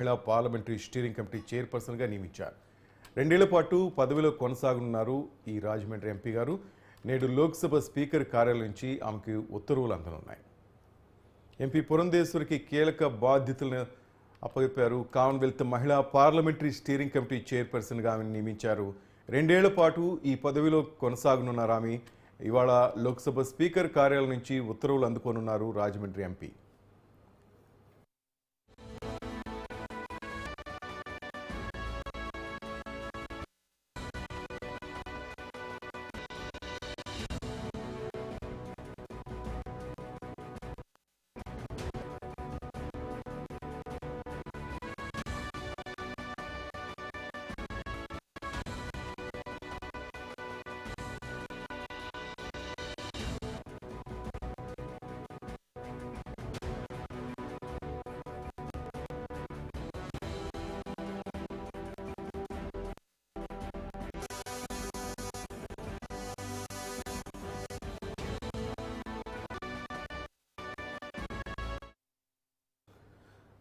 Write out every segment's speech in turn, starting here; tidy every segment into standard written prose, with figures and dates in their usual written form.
మహిళా parliamentary steering committee చైర్పర్సన్గా నియమించారు. 2 ఏళ్ల పాటు పదవిలో కొనసాగనున్నారు ఈ రాజమండ్రి ఎంపీ గారు. నేడు లోక్సభ స్పీకర్ కార్యాలయం నుంచి ఆమెకు ఉత్తర్వులు అందనున్నాయి. ఎంపీ పురంధేశ్వరికి కీలక బాధ్యతలను అప్పగింపారు. కామన్వెల్త్ మహిళా పార్లమెంటరీ స్టీరింగ్ కమిటీ చైర్పర్సన్గా ఆమెను నియమించారు. 2 ఏళ్ల పాటు ఈ పదవిలో కొనసాగనున్నారు ఆమె. ఇవాళ లోక్సభ స్పీకర్ కార్యాలయం నుంచి ఉత్తర్వులు అందుకోనున్నారు రాజమండ్రి ఎంపీ.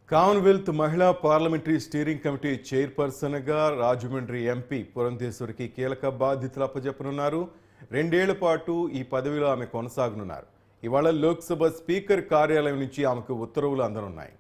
కామన్వెల్త్ మహిళా పార్లమెంటరీ స్టీరింగ్ కమిటీ చైర్పర్సన్గా రాజమండ్రి ఎంపీ పురంధేశ్వరికి కీలక బాధ్యతలు అప్పచెప్పనున్నారు. 2 ఏళ్ల పాటు ఈ పదవిలో ఆమె కొనసాగనున్నారు. ఇవాళ లోక్సభ స్పీకర్ కార్యాలయం నుంచి ఆమెకు ఉత్తర్వులు అందనున్నాయి.